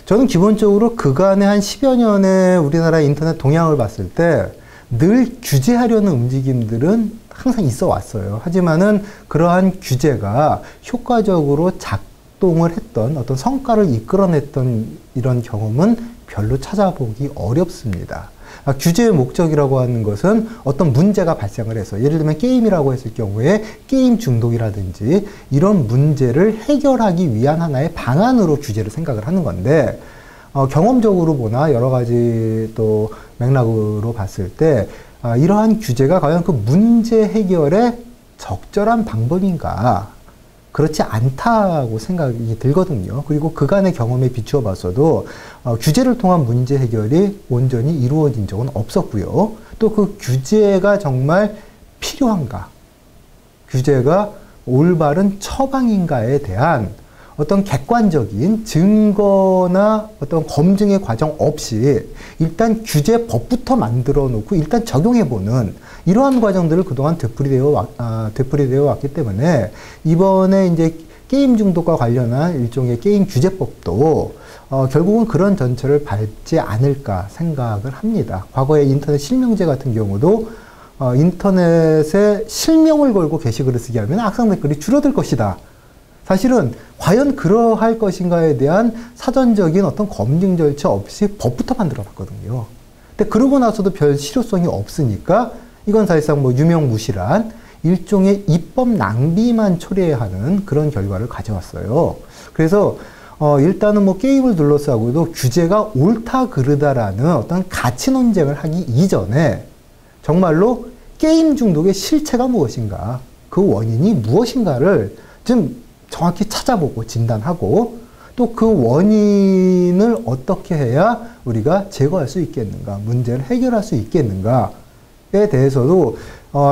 저는 기본적으로 그간의 한 10여 년의 우리나라 인터넷 동향을 봤을 때 늘 규제하려는 움직임들은 항상 있어 왔어요. 하지만은 그러한 규제가 효과적으로 작동을 했던 어떤 성과를 이끌어냈던 이런 경험은 별로 찾아보기 어렵습니다. 규제의 목적이라고 하는 것은 어떤 문제가 발생을 해서 예를 들면 게임이라고 했을 경우에 게임 중독이라든지 이런 문제를 해결하기 위한 하나의 방안으로 규제를 생각을 하는 건데 경험적으로 보나 여러 가지 또 맥락으로 봤을 때 이러한 규제가 과연 그 문제 해결의 적절한 방법인가? 그렇지 않다고 생각이 들거든요. 그리고 그간의 경험에 비추어 봤어도 규제를 통한 문제 해결이 온전히 이루어진 적은 없었고요. 또 그 규제가 정말 필요한가? 규제가 올바른 처방인가에 대한 어떤 객관적인 증거나 어떤 검증의 과정 없이 일단 규제법부터 만들어 놓고 일단 적용해보는 이러한 과정들을 그동안 되풀이되어 왔기 때문에 이번에 이제 게임 중독과 관련한 일종의 게임 규제법도 결국은 그런 전철을 밟지 않을까 생각을 합니다. 과거에 인터넷 실명제 같은 경우도 인터넷에 실명을 걸고 게시글을 쓰게 하면 악성 댓글이 줄어들 것이다. 사실은 과연 그러할 것인가에 대한 사전적인 어떤 검증 절차 없이 법부터 만들어 봤거든요. 근데 그러고 나서도 별 실효성이 없으니까 이건 사실상 뭐 유명무실한 일종의 입법 낭비만 초래하는 그런 결과를 가져왔어요. 그래서 일단은 뭐 게임을 둘러싸고도 규제가 옳다 그르다라는 어떤 가치 논쟁을 하기 이전에 정말로 게임 중독의 실체가 무엇인가, 그 원인이 무엇인가를 좀 정확히 찾아보고 진단하고 또 그 원인을 어떻게 해야 우리가 제거할 수 있겠는가, 문제를 해결할 수 있겠는가에 대해서도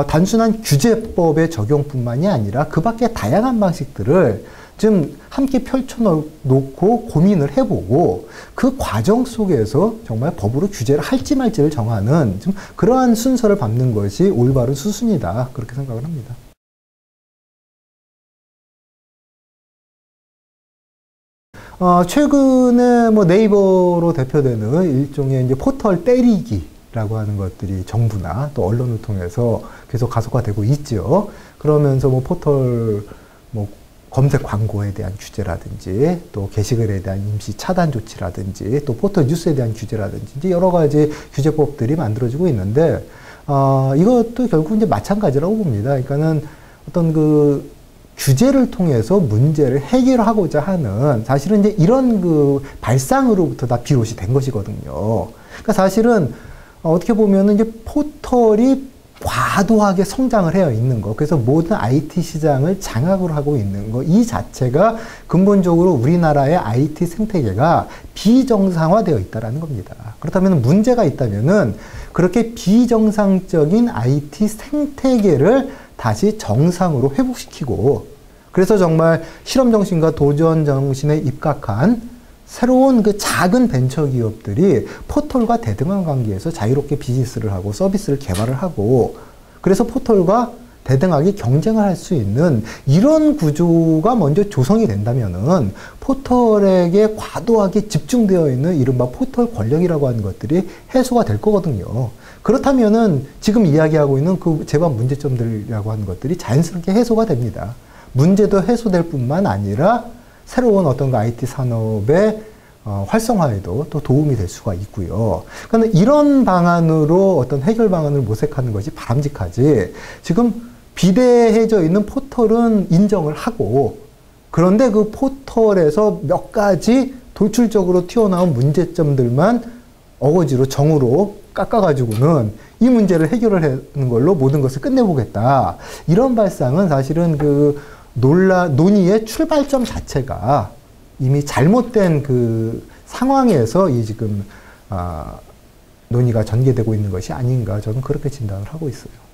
단순한 규제법의 적용뿐만이 아니라 그 밖에 다양한 방식들을 좀 함께 펼쳐놓고 고민을 해보고 그 과정 속에서 정말 법으로 규제를 할지 말지를 정하는 좀 그러한 순서를 밟는 것이 올바른 수순이다, 그렇게 생각을 합니다. 최근에 뭐 네이버로 대표되는 일종의 이제 포털 때리기라고 하는 것들이 정부나 또 언론을 통해서 계속 가속화되고 있죠. 그러면서 뭐 포털 뭐 검색 광고에 대한 규제라든지 또 게시글에 대한 임시 차단 조치라든지 또 포털 뉴스에 대한 규제라든지 여러 가지 규제법들이 만들어지고 있는데 이것도 결국 이제 마찬가지라고 봅니다. 그러니까는 어떤 그 규제를 통해서 문제를 해결하고자 하는 사실은 이제 이런 그 발상으로부터 다 비롯이 된 것이거든요. 그러니까 사실은 어떻게 보면은 이제 포털이 과도하게 성장을 해어 있는 거, 그래서 모든 IT 시장을 장악을 하고 있는 거, 이 자체가 근본적으로 우리나라의 IT 생태계가 비정상화되어 있다라는 겁니다. 그렇다면 문제가 있다면은 그렇게 비정상적인 IT 생태계를 다시 정상으로 회복시키고, 그래서 정말 실험 정신과 도전 정신에 입각한 새로운 그 작은 벤처 기업들이 포털과 대등한 관계에서 자유롭게 비즈니스를 하고 서비스를 개발을 하고, 그래서 포털과 대등하게 경쟁을 할 수 있는 이런 구조가 먼저 조성이 된다면은 포털에게 과도하게 집중되어 있는 이른바 포털 권력이라고 하는 것들이 해소가 될 거거든요. 그렇다면은 지금 이야기하고 있는 그 제반 문제점들이라고 하는 것들이 자연스럽게 해소가 됩니다. 문제도 해소될 뿐만 아니라 새로운 어떤 그 IT 산업의 활성화에도 또 도움이 될 수가 있고요. 그러니까 이런 방안으로 어떤 해결 방안을 모색하는 것이 바람직하지, 지금 비대해져 있는 포털은 인정을 하고, 그런데 그 포털에서 몇 가지 돌출적으로 튀어나온 문제점들만 어거지로 정으로 깎아가지고는 이 문제를 해결을 하는 걸로 모든 것을 끝내보겠다, 이런 발상은 사실은 그 논의의 출발점 자체가 이미 잘못된 그 상황에서 이 지금 논의가 전개되고 있는 것이 아닌가, 저는 그렇게 진단을 하고 있어요.